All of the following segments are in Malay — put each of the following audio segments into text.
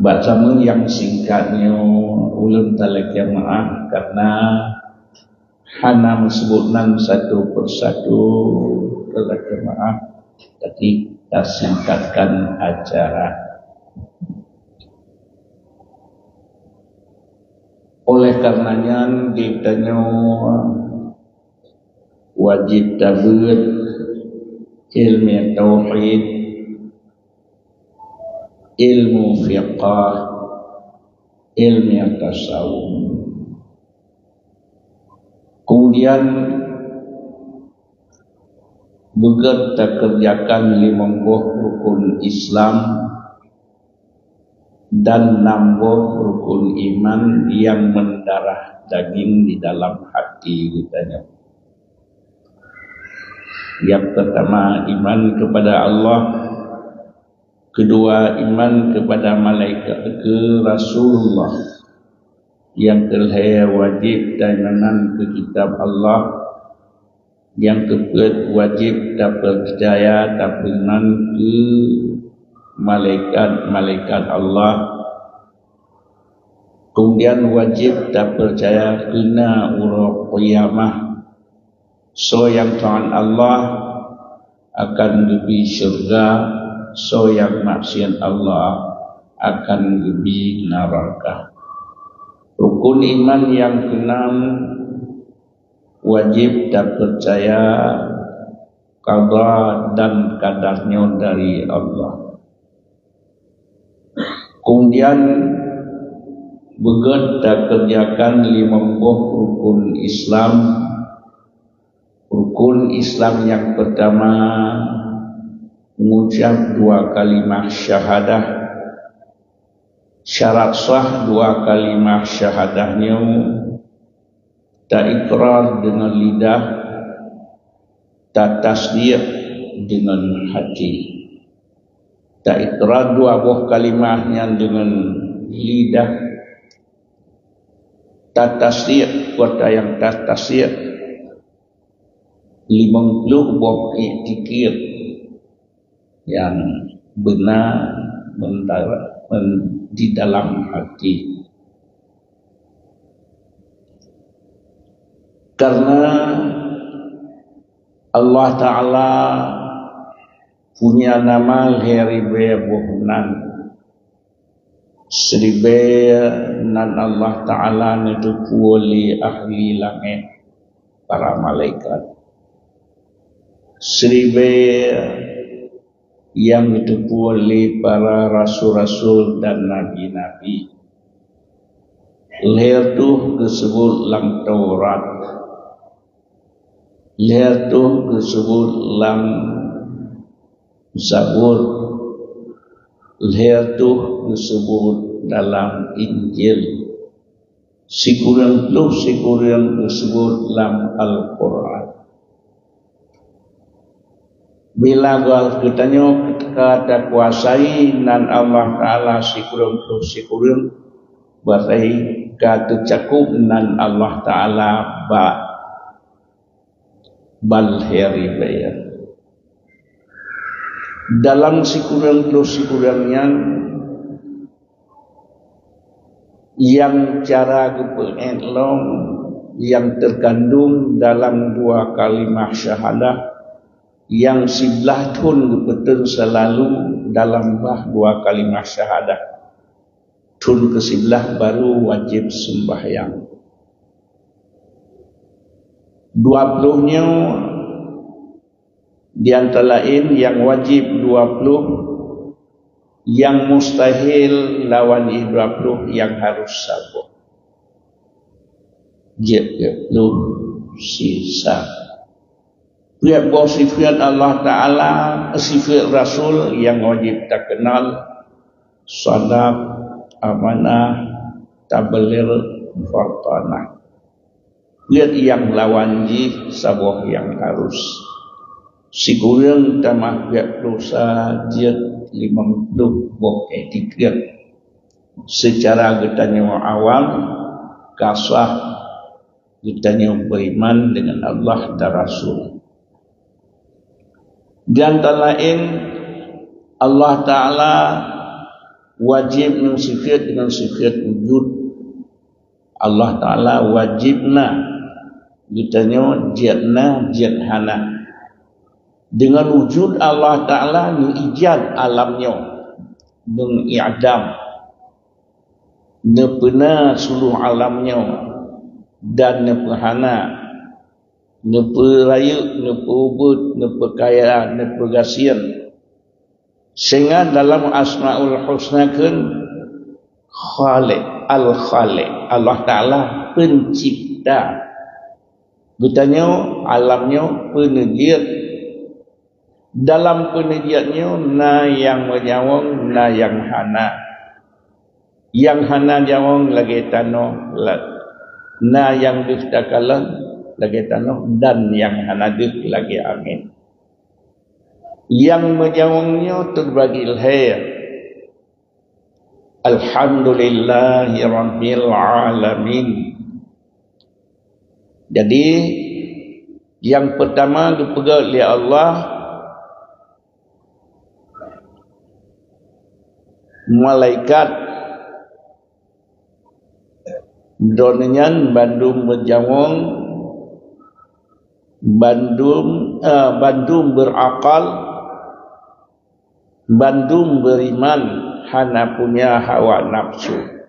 Baca yang singkatnya ulun talak jamaah karena hana menyebutkan satu persatu talak jamaah, jadi kita singkatkan acara. Oleh karenanya ditanya wajib tabut ilmu tauhid, ilmu fiqah, ilmu tasawuf. Kemudian bekerja kerjakan 5 rukun Islam dan 6 rukun iman yang mendarah daging di dalam hati kitanya. Yang pertama, iman kepada Allah. Kedua, iman kepada malaikat, ke Rasulullah. Yang ketiga, wajib dan ke kitab Allah. Yang keempat, wajib tak percaya tak beriman ke malaikat Allah. Kemudian wajib tak percaya kena urut qiyamah. So yang Tuhan Allah akan lebih syurga, so yang maksiat Allah akan lebih neraka. Rukun iman yang keenam, wajib tak percaya qada dan qadarnya dari Allah. Kemudian bekerja kerjakan 5 rukun Islam. Rukun Islam yang pertama, mengucap 2 kalimah syahadah. Syarat sah 2 kalimah syahadahnya, tak ikrar dengan lidah, tak tasdiq dengan hati. Tak ikrar 2 buah kalimahnya dengan lidah, tak tasdiq kata yang tak tasdiq 50 buah iktikir yang benar di dalam hati. Karena Allah Ta'ala punya nama heribe buhnan. Seribenan Allah Ta'ala itu wali ahli langit, para malaikat. Seribe yang ditipu oleh para rasul-rasul dan nabi-nabi. Leher tu disebut dalam Taurat. Leher tu disebut dalam Zabur. Leher tu disebut dalam Injil. Sikurang disebut dalam Al-Quran. Bila gua ketanya kata kuasai nan Allah Ta'ala sikurang berarti kata cakup nan Allah Ta'ala bal heribaya. Dalam sikurang-sikurangnya yang cara kepengelong yang terkandung dalam 2 kalimah syahadah yang sebelah tun betul selalu dalam 2 kalimah syahadah. Tun ke sebelah baru wajib sembahyang. 20-nya di antara lain yang wajib 20, yang mustahil lawan 20 yang harus sabar. Dia sisa. Lihat bahawa sifat Allah Ta'ala, sifat Rasul yang wajib tak kenal, sadaq, amanah, tabligh, farqanah. Lihat yang lawan ji, sabuh yang harus. Sigurang tamah pihak dosa dia 50 buah etikir. Secara getanya awam, kasah getanya beriman dengan Allah dan Rasul. Di antara lain Allah Ta'ala wajib dengan sifat wujud. Allah Ta'ala wajibna ditanya jatna jathana. Dengan wujud Allah Ta'ala ni ijad alamnya dengan i'dam ne pena seluruh alamnya dan ne perhana ne peraya ne perubut ne perkayaan ne pergasian. Sehingga dalam Asmaul Husna kan Khaliq Al-Khaliq, Allah Ta'ala pencipta. Bertanya alamnya penediat. Dalam penediatnya na yang menjawang na yang hana. Yang hana jawang lagi tanah na yang dikatakan lagi tanah dan yang hana dik lagi angin. Yang menjawangnya terbagi ilhaya. Alhamdulillahi Rabbil Alamin. Jadi yang pertama dipegang oleh Allah, malaikat donenyan bandum berjawang, bandum berakal, bandum beriman, hana punya hawa nafsu.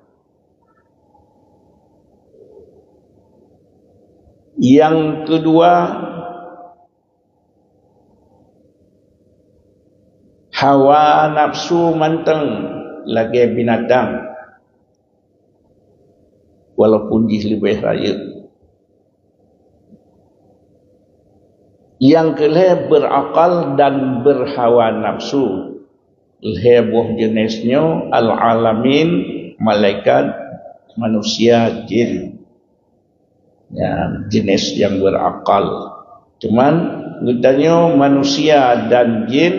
Yang kedua, hawa nafsu manteng lagi binatang walaupun dia lebih raya. Yang kelih berakal dan berhawa nafsu. Buah jenisnya al-alamin, malaikat, manusia, jin. Ya, jenis yang berakal. Cuman katanya manusia dan jin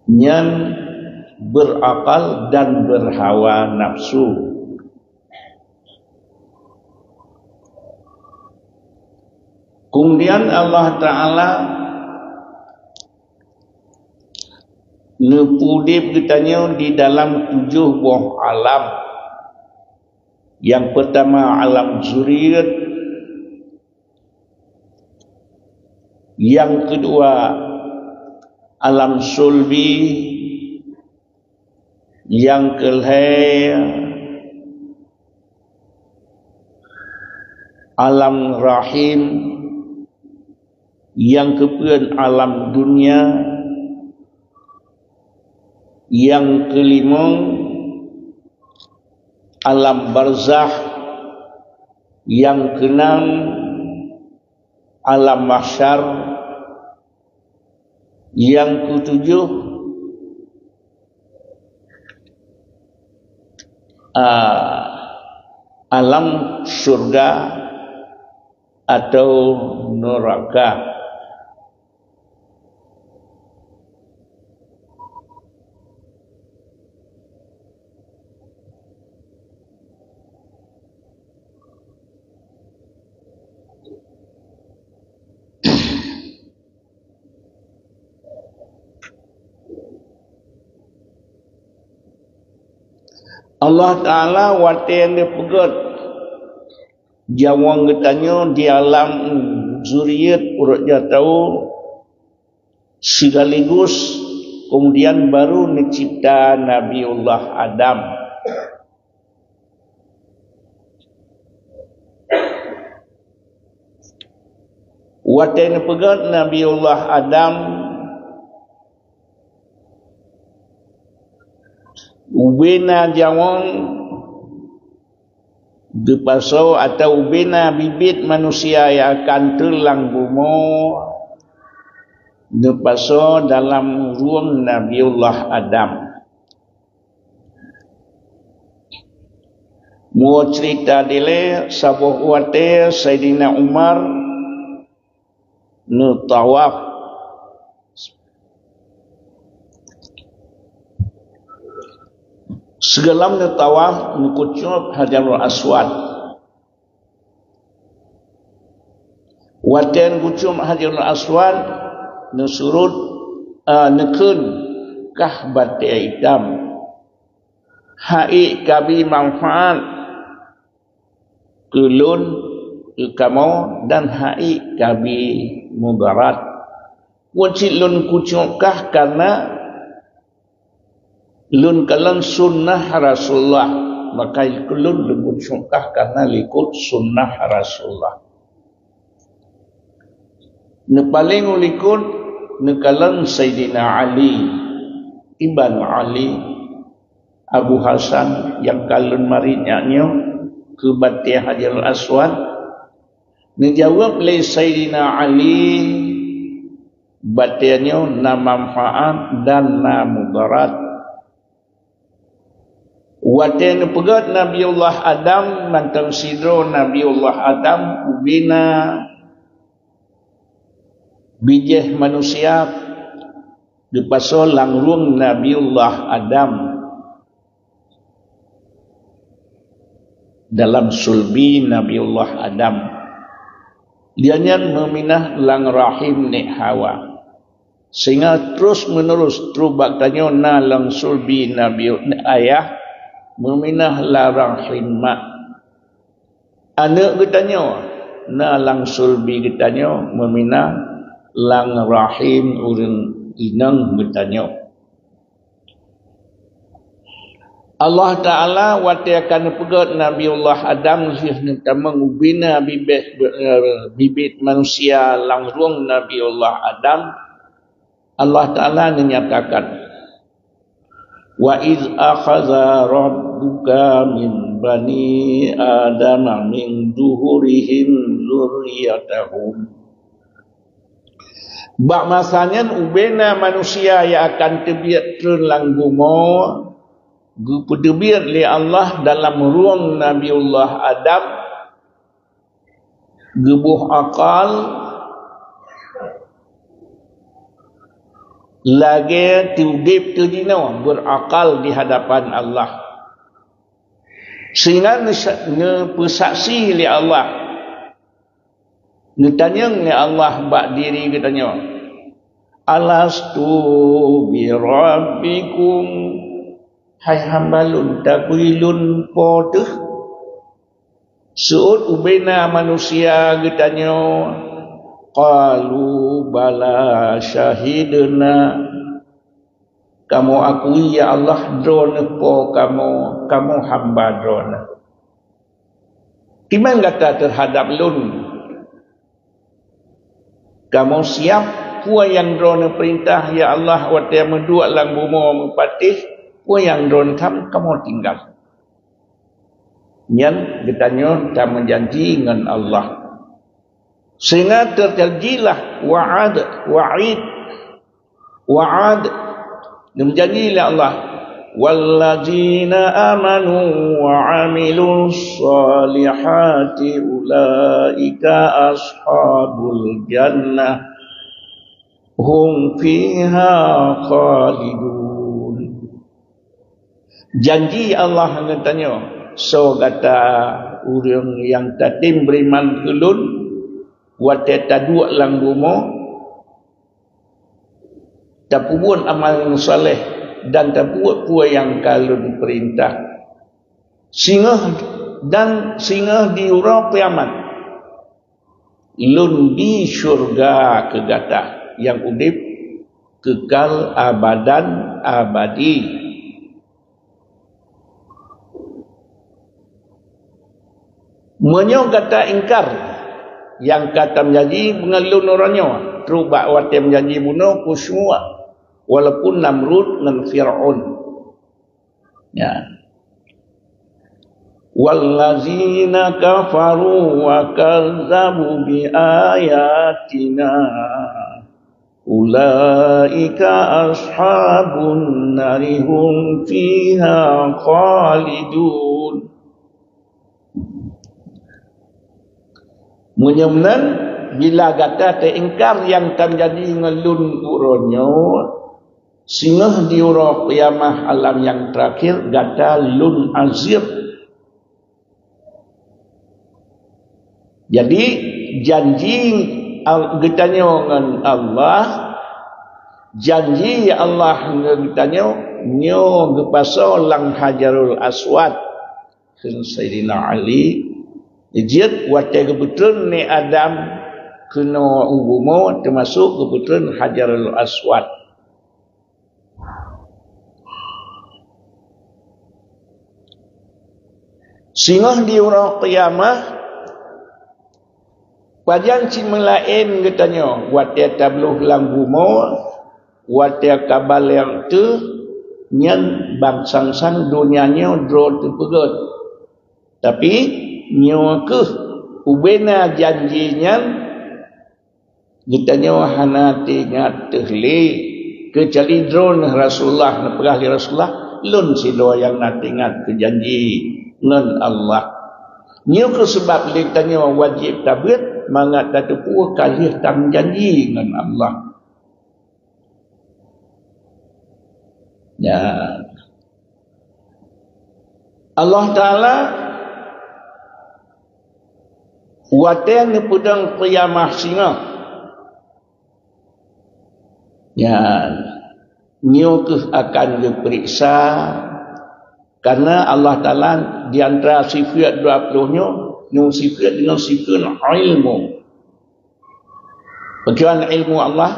yang berakal dan berhawa nafsu. Kemudian Allah Ta'ala nepudip katanya di dalam 7 buah alam. Yang pertama alam zuriyat, yang kedua alam sulbi, yang kelih alam rahim, yang keempat alam dunia, yang kelima alam barzakh, yang keenam alam mahsyar, yang ketujuh alam surga atau neraka. Allah Ta'ala waktu yang dia pegat jawang getanya di alam zuriyat urut dia tahu sekaligus kemudian baru mencipta Nabiullah Adam. Waktu yang dia pegat Nabiullah Adam ubena jawang dipaso atau ubena bibit manusia yang akan telang bumi dipaso dalam ruang Nabiullah Adam. Mau cerita dile sabuh wate Sayyidina Umar nu tawaf segelam ni tawaf nukucup Hajarul Aswad. Watan kucup Hajarul Aswad nusurut nekun kah batik hitam hai kabi manfaat kulun kamu dan hai kabi mudarat wajib lun kucukah karena lun kalan sunnah Rasulullah maka lun kucukah karena likut sunnah Rasulullah paling likut nekalan Sayyidina Ali Ibn Ali Abu Hasan yang kalun marinyaknya ke Batia Hajarul Aswad dijawab oleh Sayyidina Ali batiannya na manfaat dan na mudarat watian pegat Nabiullah Adam mantang sidro Nabiullah Adam bina bijih manusia dipasal langrung Nabiullah Adam dalam sulbi Nabiullah Adam dia meminah lang rahim ni Hawa sehingga terus menerus terubak tanya na lang sulbi Nabi ayah meminah larang mak anak ketanya na lang sulbi ketanya meminah lang rahim urang inang bertanya Allah Ta'ala watiakan pegat Nabiullah Adam sehingga mengubina bibit manusia langrung Nabiullah Adam Allah Ta'ala menyatakan wa iz akhadha rabbuka min bani adama min duhurihim dzurriyyatahum bak masanya ubena manusia yang akan terbiat terlang gumo terbiat oleh Allah dalam ruang Nabiullah Adam gebuh akal lagi tiudip terdina berakal di hadapan Allah sehingga ngepesaksi oleh Allah ditanya oleh Allah bak diri katanya alastu bi rabbikum hai hambalun takwilun potuh suud ubena manusia katanya qalu bala syahidna kamu akui ya Allah drone po kamu hamba drone iman kata terhadap lun kamu siap puan yang drone perintah ya Allah waktu yang mendua lang bumo mempatih puan yang drone kamu tinggal yang ditanya tak menjanji dengan Allah sehingga terjadilah wa'ad dan menjanjilah Allah walladzina amanu wa amilus salihati ulaika ashabul jannah hum fiha khalidun janji Allah katanya so kata orang yang tatim beriman kelun wateta dua lang gumo tapuun amal saleh dan tapuut pua yang kalun perintah singa di urau kiamat lun di syurga kegatah yang udip kekal abadan abadi menyo kata ingkar yang kata menjanji mengalun orangnya terubak waktu menjanji bunuh ku semua walaupun Namrud dan Fir'aun ya wallazina kafaru wa kazzabu bi ayatina ulaika ashabun nari hum fiha khalidun menyemnan bila kata teingkar yang terjadi ngelun uronyo sehingga di urah qiyamah alam yang terakhir kata lun azir jadi janji getanya dengan Allah janji Allah ngetanya nyo gepaso lang Hajarul Aswad kun Sayyidina Ali ijit wate kebetulan ni Adam kena ugumo termasuk kebetulan Hajarul Aswad. Sehingga di orang qiyamah pajan si melain katanya wate tabluh lang gumo wate kabal yang tu nyan bangsang-sang dunianya dro tu pegot tapi nyo ke ubena janjinya katanya hana tingat tehli kecuali drone Rasulullah napegah li Rasulullah lun si do yang natingat ke janji ngan Allah nyo ke sebab li tanya wajib tabit mangat datu pu kalih tang janji ngan Allah. Ya. Allah Ta'ala wate ni pudang qiyamah singa. Ya. Nyo ke akan diperiksa karena Allah Ta'ala di antara sifat 20-nya nyo sifat dengan sifat ilmu. Bagaimana ilmu Allah?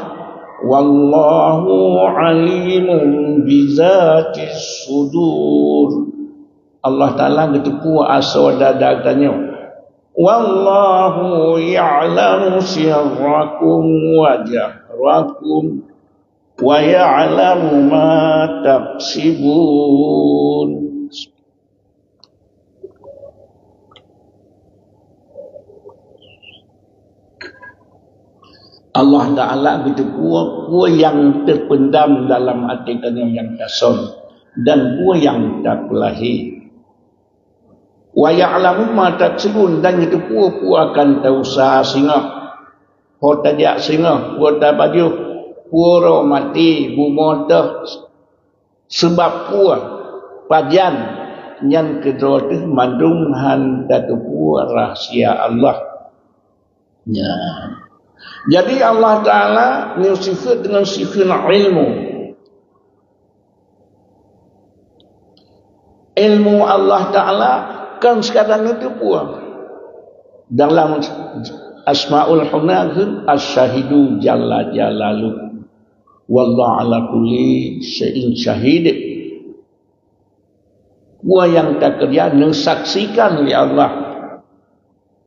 Wallahu alimun bizatis sudur. Allah Ta'ala ketuku asal dada tanya. Wallahu ya'lamu sirrakum wa jahrakum wa ya'lamu ma taksibun. Allah Ta'ala begitu kuah yang terpendam dalam hati kalian yang kasar dan kuah yang tak lahir. Wa ya'lamu ma taksibun dan itu kuah akan tahu usaha singa. Ho tajak singa, kuah tak baju, kuah mati, bumotah. Sebab kuah pajan yang kedua itu mandunghan datu kuah rahsia Allah. Ya. Jadi Allah Ta'ala ni sifat dengan sifat ilmu. Ilmu Allah Ta'ala kan sekarang itu pun dalam Asma'ul Husna Asy-Syahidu Jalla Jalaluh Wallahu ala kulli syai'in syahid. Wa yang tak kerja mensaksikan oleh Allah.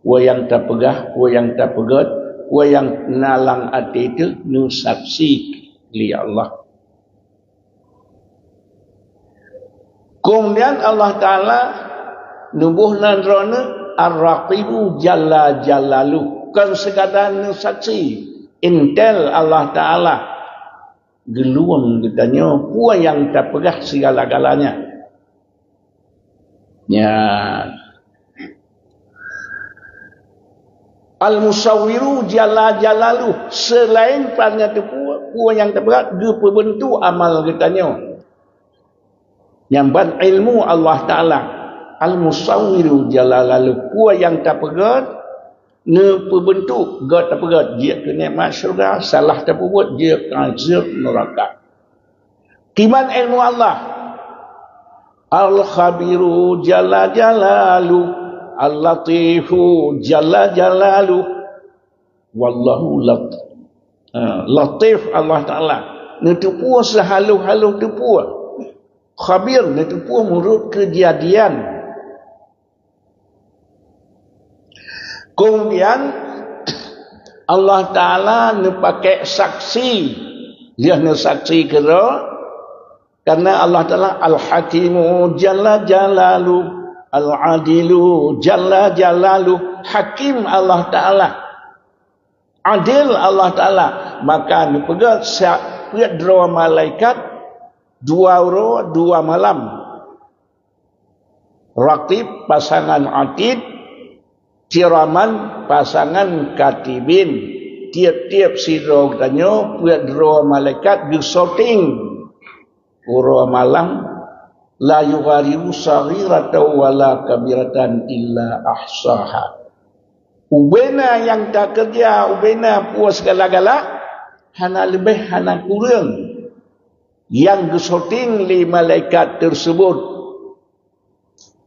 Wa yang tak pegah, wa yang tak pegat, wa yang nalang hati itu nusaksi li Allah. Kemudian Allah Ta'ala nubuh nanrona ar-raqibu jalla jalaluh. Kan sekadar nusaksi intel Allah Ta'ala geluang katanya wa yang tak pegah segala-galanya. Ya. Al-musawwiru jalla jalaluh. Selain pada tu puan yang terberat, dia berbentuk amal katanya. Yang ban ilmu Allah Ta'ala. Al-musawwiru jalla jalaluh. Puan yang terberat, dia berbentuk. Dia terberat. Dia kena masyarakat. Salah terbuat. Dia azab neraka. Kiman ilmu Allah. Al-khabiru jalla jalaluh. Al-Latifu Jalla Jalaluh. Wallahu Latif Allah Ta'ala. Netupua sehalu-halu tupua. Khabir netupua menurut kejadian. Kemudian Allah Ta'ala nepakai saksi. Dia saksi kira. Karena Allah Ta'ala Al-Hakimu Jalla Jalaluh. Al-Adilu Jalla Jalaluh. Hakim Allah Ta'ala. Adil Allah Ta'ala. Maka dipegat siap dua malaikat 2 roh 2 malam. Raqib pasangan atid. Kiraman pasangan katibin. Tiap-tiap sidro tanya dua malaikat disorting. Roh malam la yughadiru saghiratan wala kabiratan illa ahsaha. Ubena yang tak kerja, ubena puas segala-gala, hana lebih hana kurang. yang gesoting li malaikat tersebut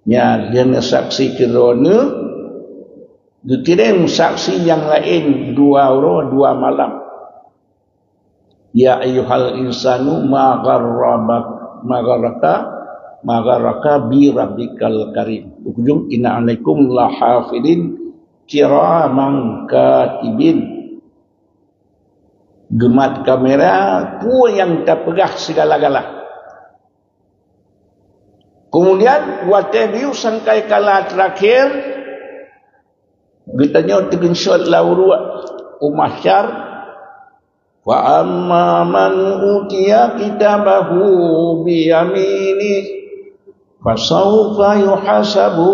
nya dia saksi kerana dikirim saksi yang lain 2 hari 2 malam. Ya ayyuhal insanu ma gharraka bi rabbikal karim. Ujung inna alaikum lahafidin kiraman katibin. Gemat kamera tu yang terpegah segala-gala. Kemudian watabiu sangkai kala terakhir getanya tegensyot lauru umahsyar wa amma man utiya kitabahu bi yamini fasawfa yuhasabu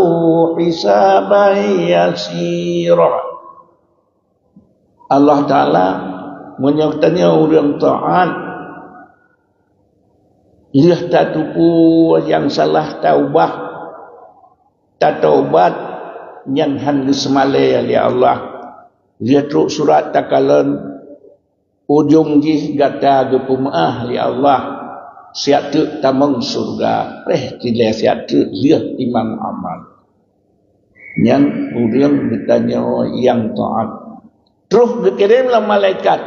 hisaban yasira. Allah Ta'ala menyertanya orang taat dia tak tupu yang salah taubah tak taubat yang hendak semalai ya Allah dia teruk surat takalan ujung jih gata gepumah ya Allah siap tu tamang surga tidak siap tu dia timang amal yang orang bertanya yang taat terus dikirimlah malaikat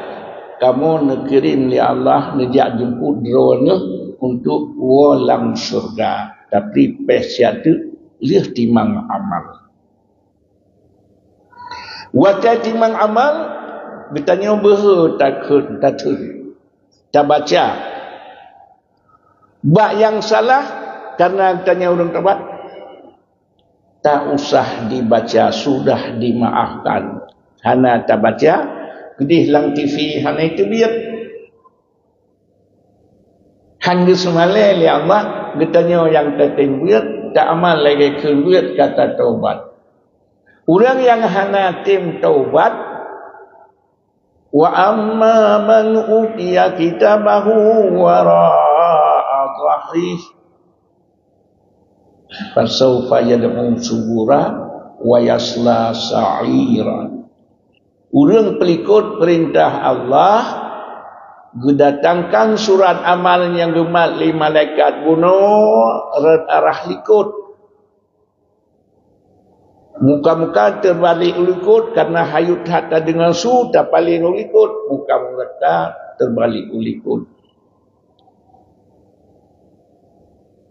kamu nekirim li Allah nejak jemput drone untuk walang surga tapi pesya tu liah timang amal wata timang amal bertanya behu takut tak baca bak yang salah karena tanya orang tabat tak usah dibaca sudah dimaafkan hana tak baca kedih lang TV hana itu biar hangga semalai li Allah getanya yang teteng biar tak amal lagi ke biar kata taubat orang yang hana tim taubat wa amma man utiya kitabahu wara'a dhahri fasawfa yad'u subura wa yasla sa'ira. Orang pelikut perintah Allah gedatangkan surat amal yang gemat li malaikat bunuh arah likut muka-muka terbalik ulikut karena hayut hatta dengan su tak paling ulikut muka-muka terbalik ulikut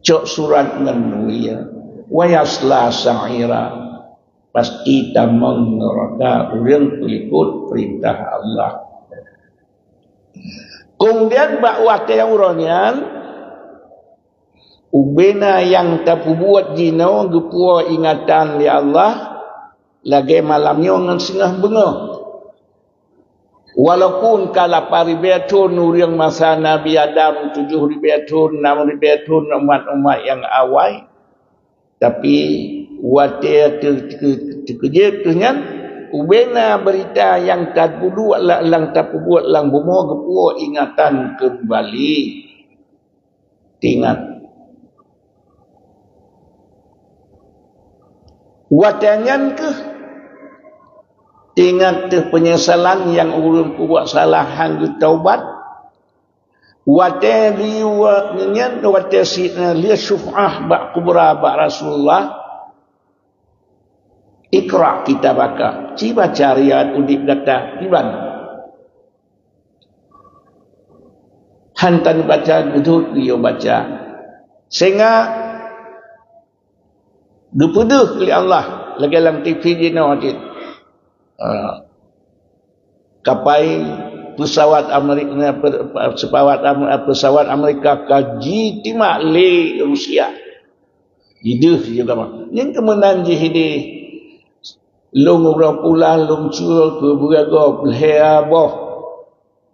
cok surat menuia wa yasla sa'ira pasti tamang neraka orang pelikut perintah Allah. Kemudian bakwat yang uranian ubena yang tapubuat jino gepua ingatan li Allah lagi malamnya ngan sengah bengah. Walaupun kala paribatun orang masa Nabi Adam 7,000 tahun 6,000 tahun umat-umat yang awal tapi watia terkejut dengan ubena berita yang tak budu lang tak buat lang bumo gepuo ingatan kembali ingat watanyan ke ingat penyesalan yang ulun buat salah hang taubat wate liwa nyen wate sidna li syuf'ah ba kubra ba Rasulullah ikra kitabaka ciba cariat udik kata iban hantan baca gedut dia baca sehingga gepeduh li Allah lagi lang TV dina wajib kapai pesawat Amerika kaji timak le Rusia hidup juga mah yang kemenang jihidi long orang pula long curul ke beraga pelhea boh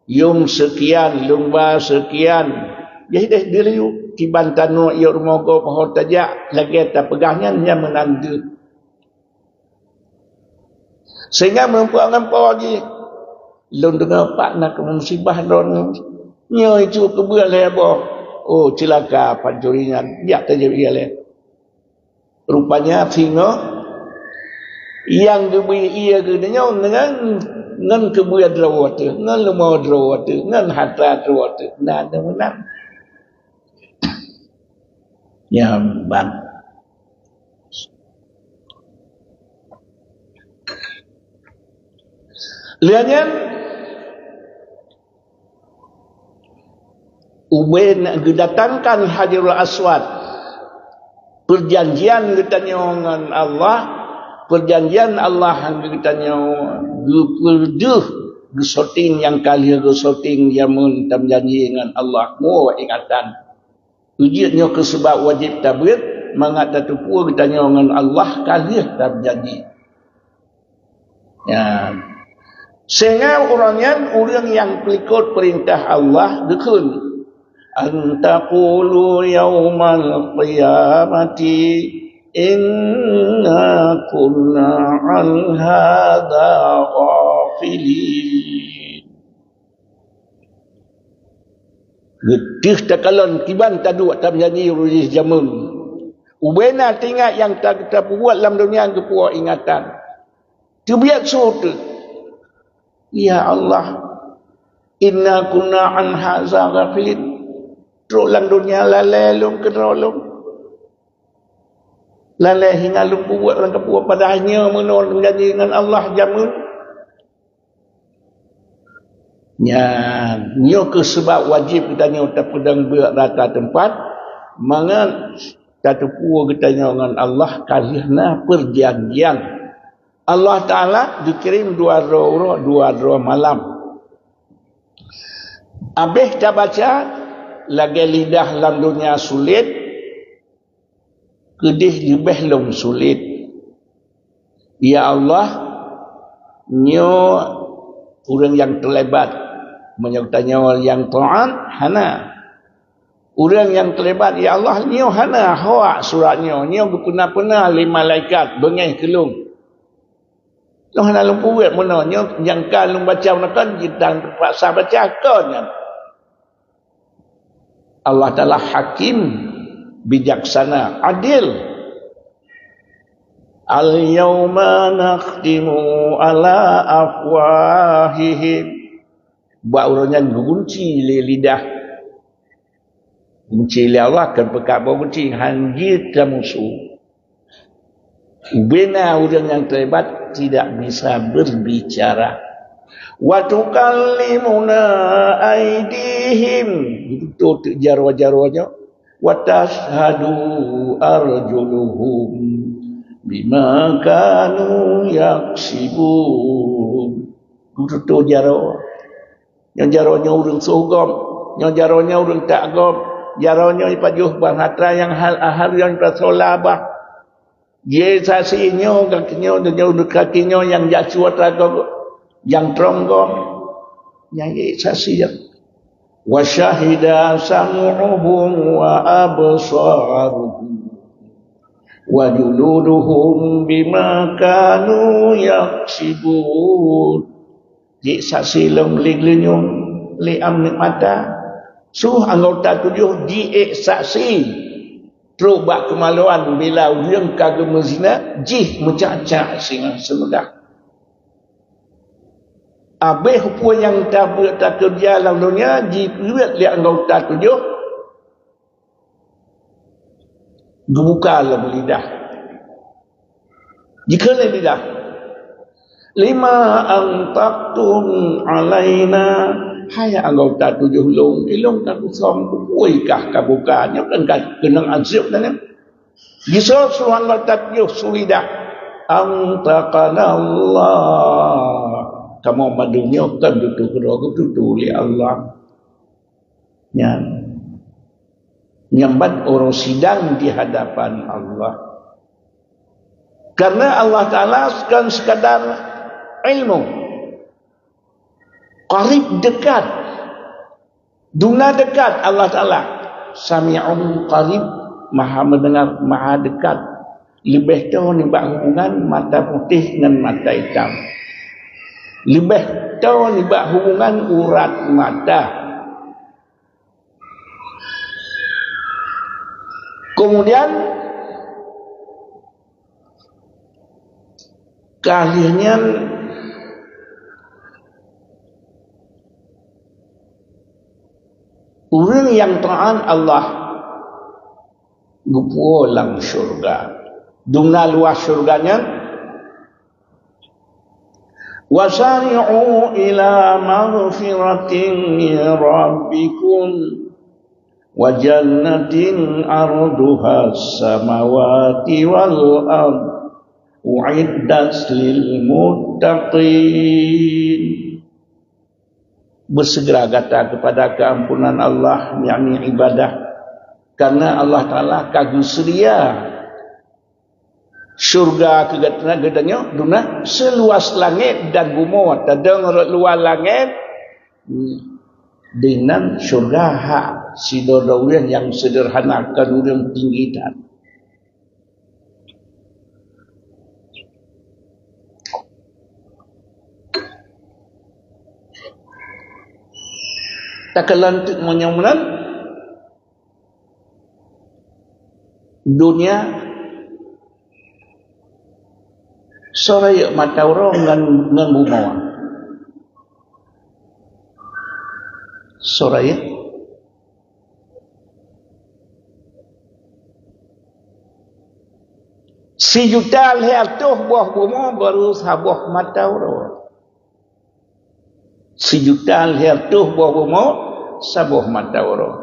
yung sekian long ba sekian jadi diriu tiban tanu ia rumogo pohon tajak lagi tak pegahnya yang menandu sehingga mempuang-mempuang lagi long dengar pak nak musibah don nyo itu kebuat le boh oh celaka pancuringan dia terjadi le rupanya singo yang kebuat ia kedanya dengan kebuat drawat ngan lemah drawat ngan hatra drawat nah menang Ya bang. Lihatnya Ubay nak datangkan Hajarul Aswad, perjanjian kita dengan Allah, perjanjian Allah yang kita perduh gesoting yang kali gesoting jamun tam janji dengan Allah mu ingatan ujiannya ke sebab wajib tabir mangat tatupu kita dengan Allah kali tam janji ya. Sehingga orang yang pelikut perintah Allah dekun antaqulu yaumal qiyamati inna kunna an hadha ghafilin. Getih takalon kiban tadu atam janji rujis jamun. Ubena tinggal yang tak kita buat dalam dunia ke puak ingatan. Tubiat surut. Ya Allah, inna kunna an hadza ghafilin. Teruklah dunia lalai lum kenalum. Lalai hingga lum buat orang kepuak padanya menol menjanji dengan Allah jamun. Ya, nyo ke sebab wajib kita nyo tak pedang berata tempat. Mangan tak tepuak kita nyo dengan Allah karena perjanjian. Allah Ta'ala dikirim dua roh malam. Habis kita baca lagi lidah dalam dunia sulit, kedih lebih lom sulit. Ya Allah, nyo orang yang terlibat menyertanya yang ta'an hana. Orang yang terlibat ya Allah nyo hana hawa suratnya nyo berpena-pena li malaikat bengih kelung. Lo hana lumpu buat mana nyo yang kan lum baca menakan kita terpaksa baca kan. Allah Ta'ala hakim, bijaksana, adil. Al-yawma nakhtimu ala afwahihim. Buat orangnya gunci lidah. Gunci Allah kan pekat bau gunci. Hanjir ke musuh. Bina orang yang terlibat tidak bisa berbicara. Wa tukallimuna aydihim itu jarwa-jarwanya wa tashhadu arjuluhum bima kanu yaksibun itu jarwa yang jarwanya urang sugam yang jarwanya urang tak gom jarwanya ipajuh bang hatra yang hal yang prasolabah dia sasinyo kakinya dan kakinya yang jatuh raga yang tronggong yang saksinya wa syahida sam'uhum wa absaruhum wa juluduhum bima kanu yaksibun di saksi lem liglinyum li amnik mata suh anggota tujuh di saksi terubah kemaluan bila ujung kagum zina jih mencacak singa semudah. Habis hukum yang tak kerja dalam dunia dibuat oleh anggota tujuh dibuka dalam lidah. Jika lidah lima antaktum alaina hai anggota tujuh ilung tak usam kuikah kabukanya kan kena azab dan bisa suruh anggota tujuh sulidah antaqana Allah kamu madunya kan duduk oleh Allah nyambat orang sidang di hadapan Allah karena Allah Ta'ala kan sekadar ilmu qarib dekat duna dekat Allah Ta'ala sami'un qarib maha mendengar maha dekat lebih tahu nimbak hubungan mata putih dengan mata hitam lebih tahu nimbak hubungan urat mata. Kemudian keahliannya orang yang taat Allah gupulang syurga. Dumna luas syurganya. Wasari'u ila maghfiratin min rabbikum wa jannatin arduha as-samawati wal ard u'iddat lil muttaqin. Bersegera kata kepada keampunan Allah, yakni ibadah, karena Allah Ta'ala kagum sedia syurga kegatanya duna seluas langit dan bumi. Tadang luar langit dengan syurga hak sidodawin yang sederhana kanurang tinggi dan tak kelantik menyamunan dunia soraya mata orang dengan bumawa. Soraya si juta lihat tuh buah bumawa baru sabuah mata orang. Si juta lihat tuh buah bumawa sabuah mata orang.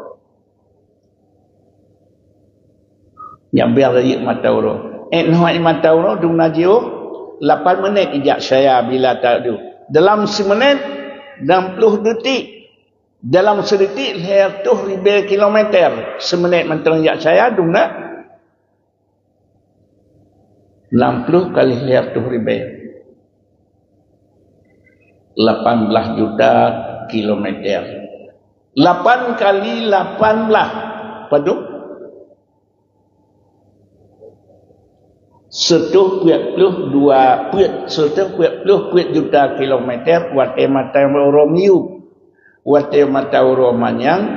Yang biar lihat mata orang. Nuhai mata orang dumna jiwa 8 minit ijak saya bila tak ada. Dalam semenit 60 detik. Dalam sedetik lihat tuh 1000 kilometer. Semenit mentang ijak saya dumna 60 kali lihat tuh 1000. 18 juta kilometer. 8 kali 18 padu 122 juta kilometer wate mata romiu wate mata romanyang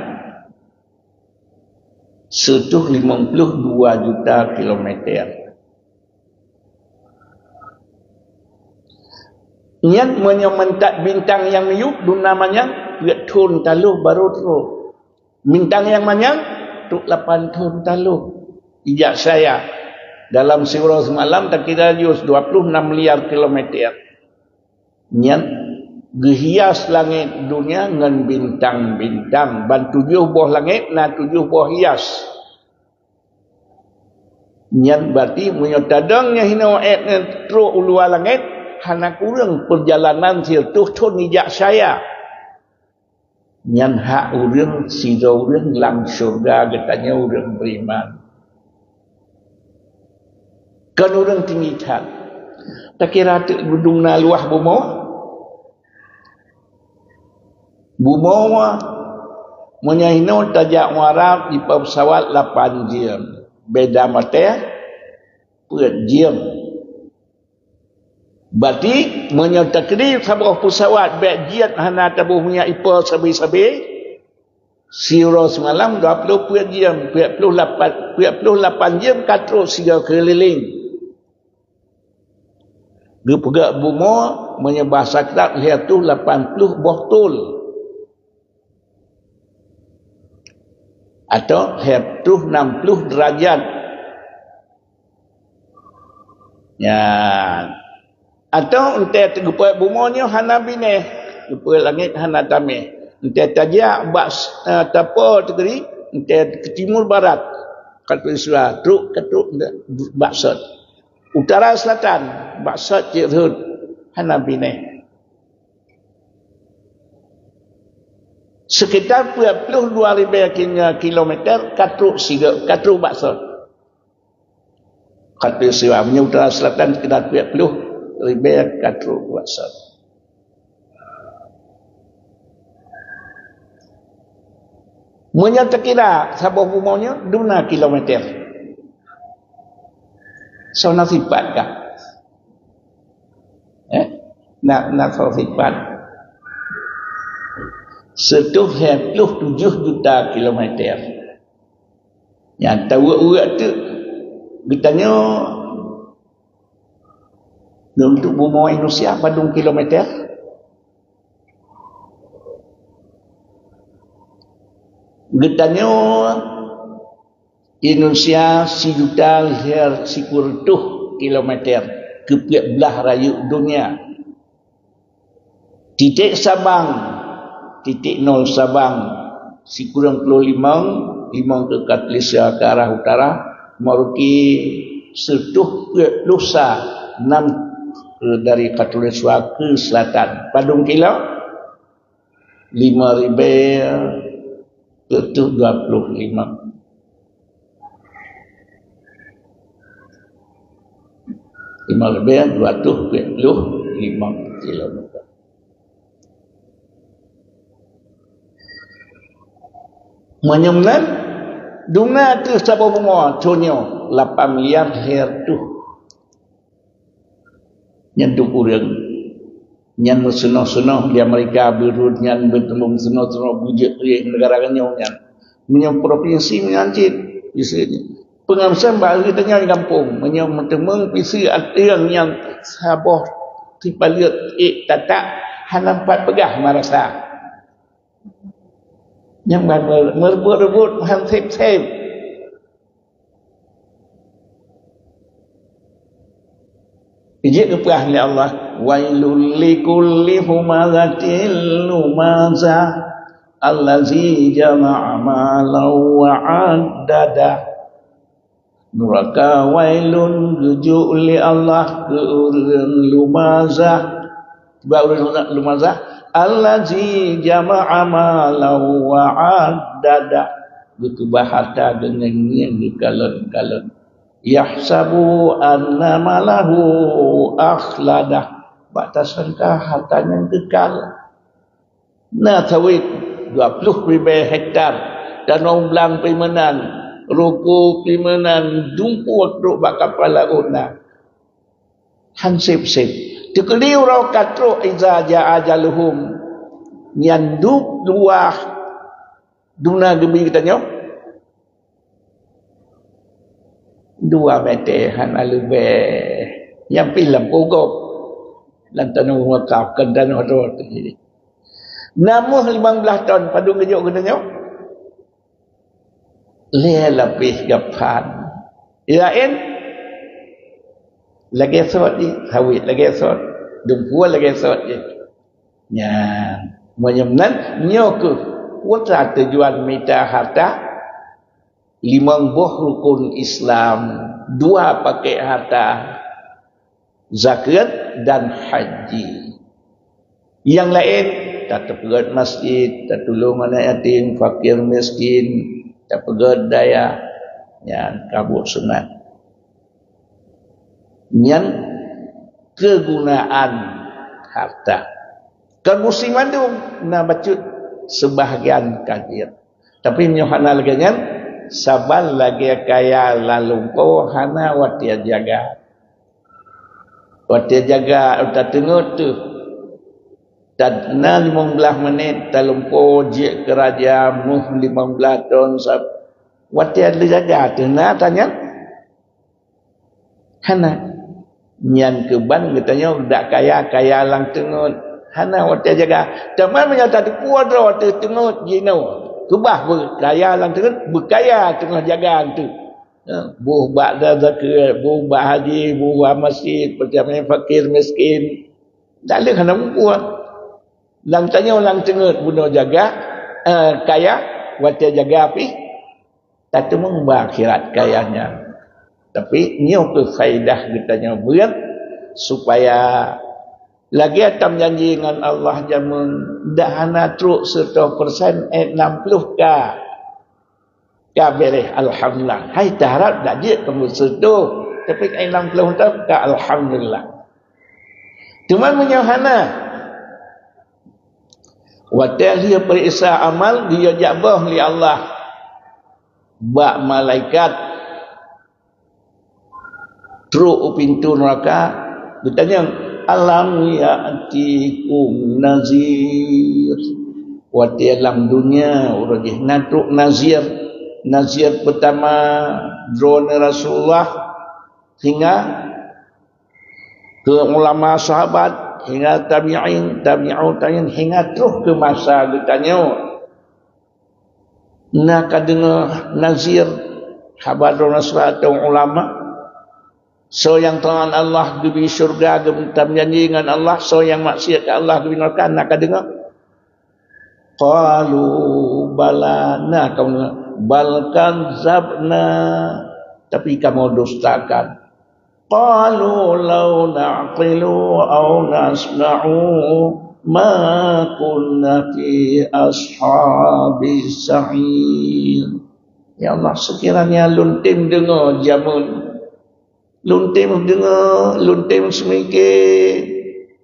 152 juta kilometer. Niat menyementak bintang yang miuk namanya thun taluh baru terus. Bintang yang manyang tu 8 thun taluh. Ijak saya dalam surah semalam tak kira juz 26 miliar kilometer. Niat gehias langit dunia dengan bintang-bintang. Ban 7 buah langit na 7 buah hias. Niat berarti menyotadangnya hina wa'id teruk uluan langit. Hana kurang perjalanan sirtuh tu nijak saya. Niat hak urang sida urang lang syurga katanya urang beriman. Kan orang tinggi tak. Tak kira gedung na luah bumawa. Bumawa menyahino tajak warab di pesawat 8 jam. Beda mata 4 jam. Berarti menyetakdir sebuah pesawat bajiat hana tabuh punya ipa sabi-sabi. Siro semalam 20 jam, 28 jam katruk siga keliling. Dia pegak buma menyebah sakrat lihat tu 80 botol. Atau lihat tu 60 derajat. Ya. Atau entai tergupai bumanya hana bine. Gupai langit hana tamih. Entai tajak baks tapa tegeri. Entai ke timur barat. Kata Isra. Truk katuk baksat. Utara selatan, baksat Jirhud, hana bine. Sekitar 22,000 kilometer katruk baksat. Kata Isra, punya utara selatan sekitar 20,000 katruk baksat. Menyata kira sabah bumanya 2 kilometer. So nasibat kah? Nak sifat. 127 juta kilometer. Yang tahu urat tu bertanya untuk bumi Indonesia padung kilometer. Bertanya Indonesia sejuta lihat sikurtuh kilometer ke belah raya dunia. Titik Sabang, titik nol Sabang, sikurang 25 ke Malaysia ke arah utara, Maruki setuh ke Lusa 6 dari Katulistiwa ke selatan. Padung kilo 5,000 ke 25. 5,225 kilometer. Menyemnan duna tu sabah bunga conyo 8 miliar her tu nyan tu kurang nyan senang-senang di Amerika berud nyan bertemu senang-senang bujik negara kanyo nyan menyang provinsi menyancit isinya pengamsan bagi tengah kampung menyang bertemu pisi atiang yang sabah tipaliat tatak hanampat pegah marasa yang merebut-rebut hansip-sip ijik kepah oleh Allah wailul likulli humazatil lumaza allazi jama'a malan wa 'addada nuraka wailun rujuk li Allah ke urang lumazah tiba urang lumazah allazi jama'a malan wa 'addada bertubah harta dengan yang dikalon-kalon yahsabu anna malahu akhladah batasan hartanya kekal na sawit 20,000 hektar danau belang pimenan ruku pimenan dumpu waktu bakapal launa hansip-sip tekeliu rau katru iza ja'ajaluhum nyanduk luah duna gebi katanya 2 meter han alube yang film pogok lantan wakaf kendan hodot namuh 15 ton padung gejuk katanya lebih gapan ilain lagi sot di sawit lagi sot dumpu lagi sot je nya menyemnan nyoku putra tujuan mita harta 5 buah rukun Islam 2 pakai harta zakat dan haji yang lain tak terpegat masjid tak tolong anak yatim fakir miskin tak pegat daya yang kabut sunat yang kegunaan harta kan musliman tu nak bacut sebahagian kafir tapi nyohana lagi kan saban lagi kaya lalu ko hana watia jaga uta tengok tu tadna 15 menit talumpo je keraja muh 15 tahun sab watia jaga tu na tanya hana nyan keban katanya dak kaya lang tengok hana watia jaga teman menyata di kuadro tengok jino kubah berkaya lang tengah berkaya tengah jagaan tu buh ba'da zakat buh haji buh masjid perjalanan fakir miskin tak ada kena buat lang tanya lang tengah bunuh jaga kaya wajah jaga api tak temu akhirat kayanya tapi nyo ke faedah kitanya berat supaya lagi atam janji dengan Allah jamun dah hana truk 100% 60 ka bereh alhamdulillah hai taharap dak je kamu sedo tapi 60 tu ka alhamdulillah cuma menyohana wa ta'ala perisa amal dia jabah li Allah ba malaikat truk pintu neraka bertanya alam ya'tikum nazir wa dalam dunia urajih natruk nazir pertama drone Rasulullah hingga ke ulama sahabat hingga tabi'in hingga terus ke masa ditanya nak dengar nazir Habadun asratun ulama. So yang taat Allah pergi syurga, minta janji dengan Allah. So yang maksiat ke Allah pergi neraka, nak dengar? Qalu bala, nah kau dengar. Balkan zabna, tapi kamu dustakan. Qalu law na'qilu aw nasma'u ma kunna fi ashabis sa'ir. Ya Allah, sekiranya luntim dengar jamun, luntim dengar, luntim semikir,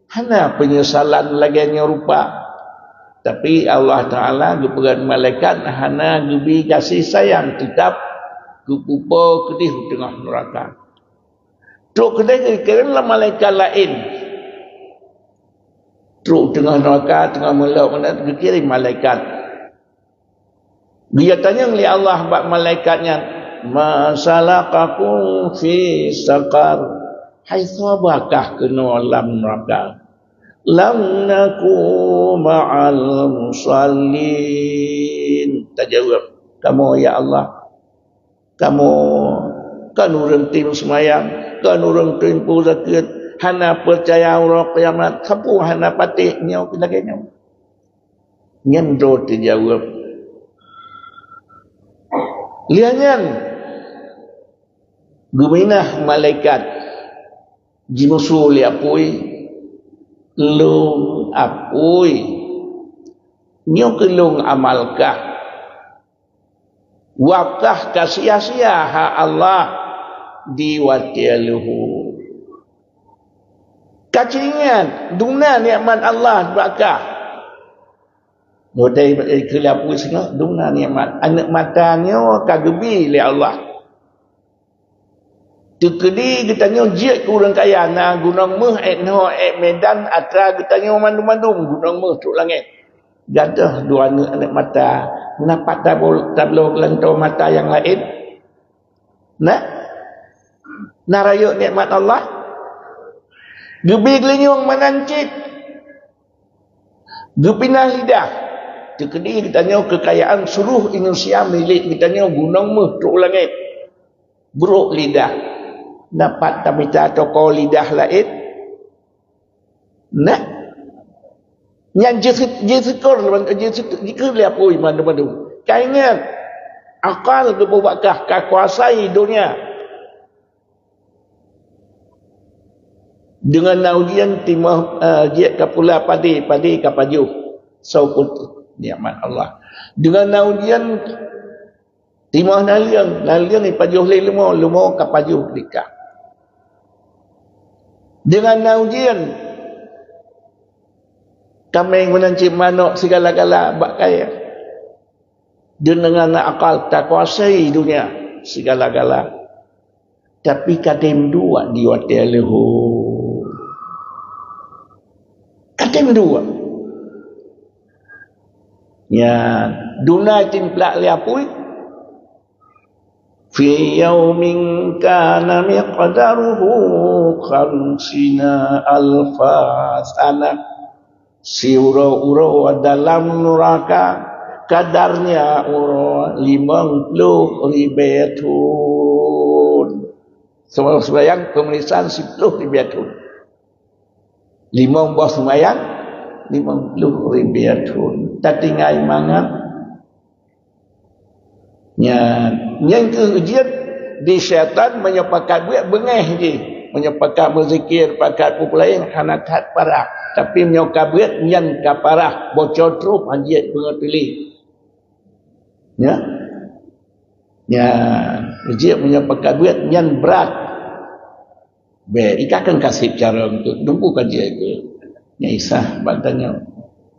hana penyesalan lagi yang rupa. Tapi Allah Ta'ala kepada malaikat hana gubi kasih sayang tetap kupupa kedih tengah neraka. Truk kedih kerana malaikat lain. Truk tengah neraka, tengah melak, dikirim malaikat. Dia tanya oleh Allah bak malaikatnya, masalakakum fi saqar, hai sabakah kena alam neraka? Lam naku ma'al musallin. Tak jawab. Kamu ya Allah, kamu kan orang tim semayang, kan orang timpu zakat, hana percaya orang kiamat, kamu hana patih nyau pilaganya. Nyendro terjawab. Lihatnya guminah malaikat jimusul apui lung apui nyukelung amalkah wakah kasia-sia ha Allah diwatialuhu kacingan duna nikmat Allah bakah Nodai kelapu sengok duna nikmat anak matanya kagebi oleh Allah. Tukedi kitanya jek kurang kaya na gunung meh no medan atra kitanya mandum-mandum gunung meh tuk langit. Gadah dua anak mata. Kenapa tablo lentau mata yang lain? Nah. Narayuk nikmat Allah. Gebi gelenyung menancit. Gepinah lidah. Tukedi kitanya kekayaan seluruh Indonesia milik kitanya gunung meh tuk langit. Buruk lidah. Dapat tamita toko lidah lain. Nah. Yang jesikor jika boleh apa madu-madu. Kaingat akal kebubakah kuasai dunia. Dengan naujian timah jiat kapula padi kapajuh. Sauput nikmat Allah. Dengan naujian timah naliang ni pajuh limo kapajuh nikah. Dengan naujian kami menanci manuk segala-gala bak kaya. Dengan akal tak kuasai dunia segala-gala. Tapi kadem dua diwati lehu. Kadem dua. Ya, dunia timplak liapui. Fi yaumin kana miqdaruhu khamsina alfa sana. Si ura-ura dalam neraka kadarnya ura 50,000 tahun. Sembahyang pemeriksaan 10,000 tahun. 5 buah sembahyang 50,000 tahun. Tak tinggal mangat. Yang keujian di syaitan menyepakat buat bengah je. Menyepakat berzikir, pakat pupulain hanakat parah. Tapi menyokap buat yang kaparah bocor trup anjit pilih. Ya. Ya, ujian menyepakat buat yang berat. Be, ikakan kasih cara untuk dumpu kaji itu. Ya isah batanya.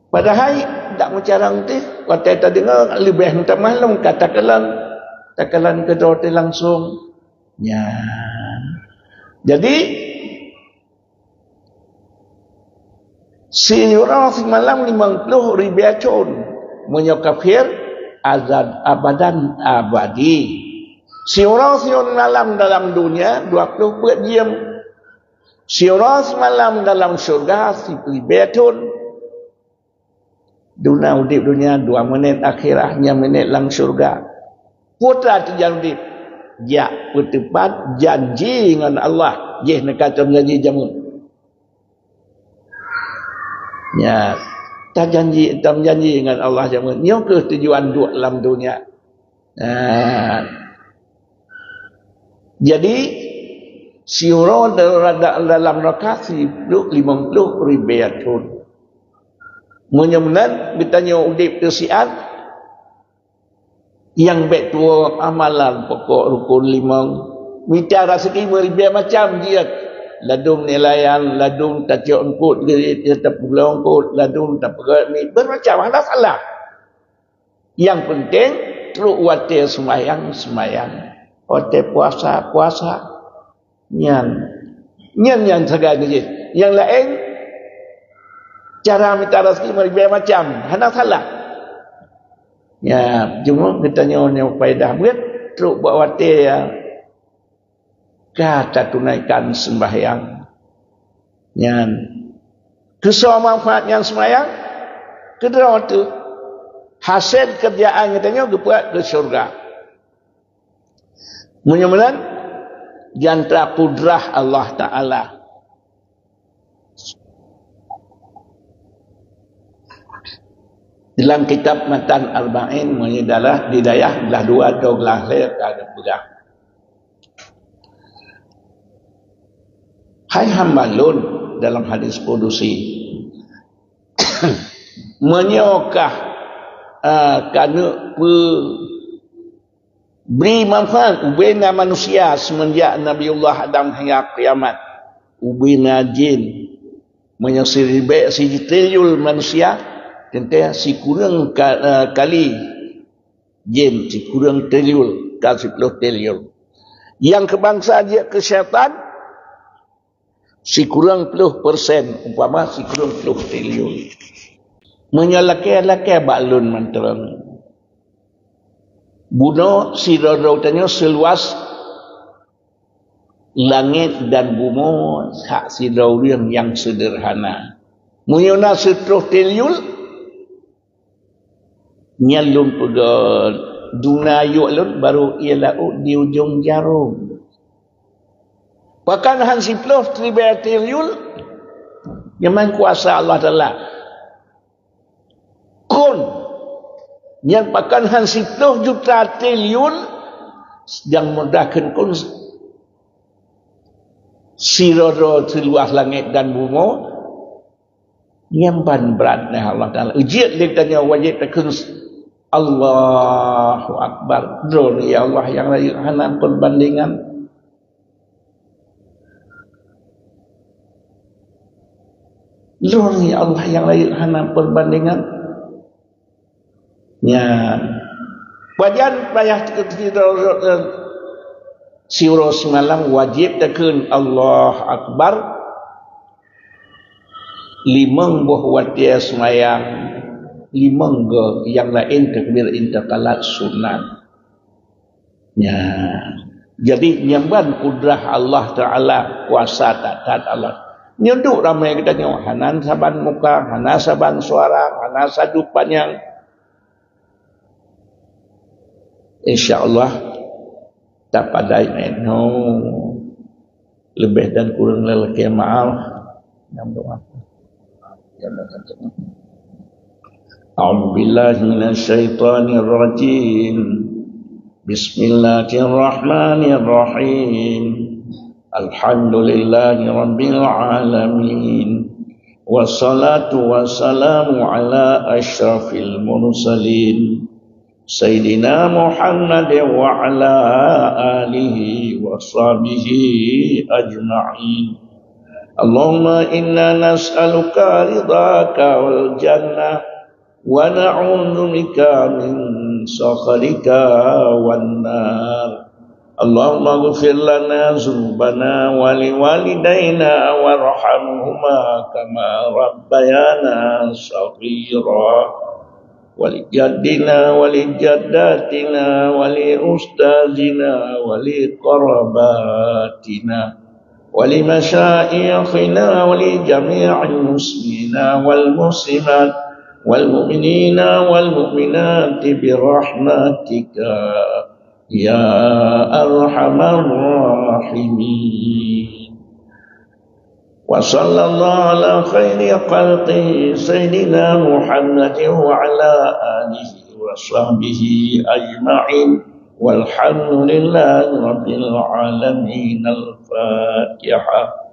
Padahal tak mencarang tu, waktu kita dengar lebih minta maklum katakan kedua langsung. Ya. Jadi si orang semalam 50,000 tahun menyokafir azab abadan abadi. Si orang semalam dalam dunia 20 buat diam. Si orang semalam dalam syurga 10,000 tahun. Dunia udip dunia 2 minit akhirahnya minit lang syurga. Putra tu yang udip. jak bertepat janji dengan Allah jih nak kata janji jamu ya tak janji dengan Allah jamu nyo ke tujuan duk dalam dunia jadi siuro dalam rakasi 50 ribayatun menyemenan bertanya udip tersiat yang baik tua amalan pokok rukun 5 bicara sekima ribuan macam dia ladung nilaian ladung tak ciok engkut dia tak pulang engkut ladung tak pegat ni bermacam ada salah yang penting teruk watir semayang watir puasa nyan segala je yang lain cara minta rezeki ribuan macam ada salah ya, cuma kita nyonya faedah berat teruk buat watir ya. Kata tunaikan sembahyang. Yang kesal manfaat yang sembahyang kedua tu hasil kerjaan katanya buat ke syurga. Mudah-mudahan jantara kudrah Allah Taala. Dalam kitab Matan Arba'in menyedalah didayah belah dua atau belah leher ada pegang. Hai hambalun dalam hadis kudusi menyokah kerana beri manfaat ubina manusia semenjak Nabiullah Adam hingga kiamat ubina jin menyesiri baik si triliun manusia tentang si kurang kali jin si kurang triliun kali 10 triliun yang kebangsa dia ke syaitan si kurang 10% umpama si kurang 10 triliun menyalakai balun manterang bunuh si rodotanya seluas langit dan bumi hak si rodotanya yang sederhana menyuna 10 triliun nyalum pada dunia lun baru ialah di ujung jarum bahkan hansi 10 triliun yang main kuasa Allah Ta'ala kun yang bahkan hansi 10 juta triliun yang mudahkan kun siroro seluas langit dan bumi yang ban beratnya Allah Ta'ala ujiat dia tanya wajib takun Allahu Akbar drone ya Allah yang lain hanan perbandingan drone ya Allah yang lain hanan perbandingan ya wajan payah siuro semalam wajib takun Allah Akbar 5 buah watia semayang 5 yang lain takbir intaqalat sunat ya jadi nyamban kudrah Allah Ta'ala kuasa tak Allah nyuduk ramai kita nyawa hanan saban muka hanan saban suara hanan sadu panjang insyaAllah tak padai no lebih dan kurang lelaki maaf yang doa A'udzu billahi minasy syaithanir rajim. Bismillahirrahmanirrahim. Alhamdulillahi rabbil alamin. Wassalatu wassalamu ala asyrafil mursalin. Sayyidina Muhammad wa ala alihi wa sahbihi ajma'in. Allahumma inna nas'aluka ridhaka wal jannah wa na'udzu bika min sakhatika wan nar. Allahumma ighfir lana dzunubana wa liwalidayna warhamhuma kama rabbayana shaghira wa lijaddina wa lijaddatina wa li ustazina wa li qarabatina ولمشائخنا ولجميع المسلمين والمسلمات والمؤمنين والمؤمنات برحمتك يا أرحم الراحمين. وصلى الله على خير خلقه سيدنا محمد وعلى آله وصحبه أجمعين والحمد لله رب العالمين. الفاتحة.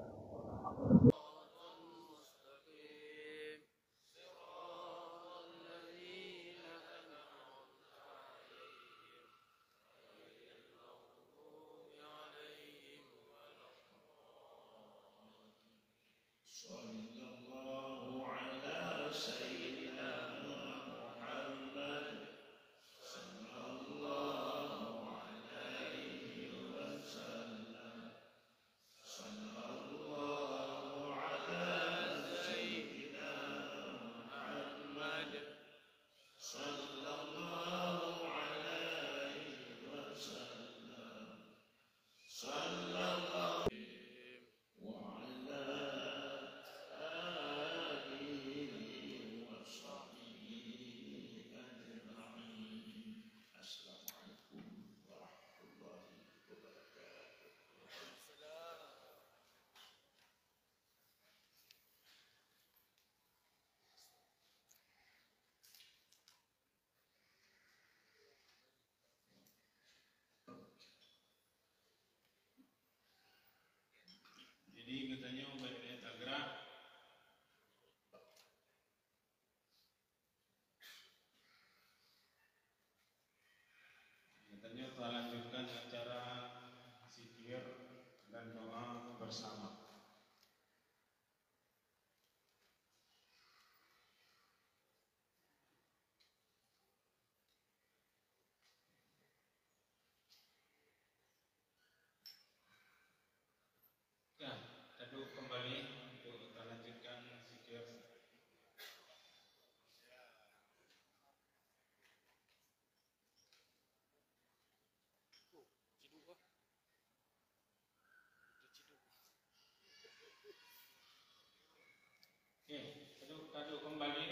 Jadi katanya obatnya Tagra, katanya telah lanjutkan acara zikir dan doa bersama. Ya, tadi kembali untuk kita lanjutkan zikir. Oke, tadi kembali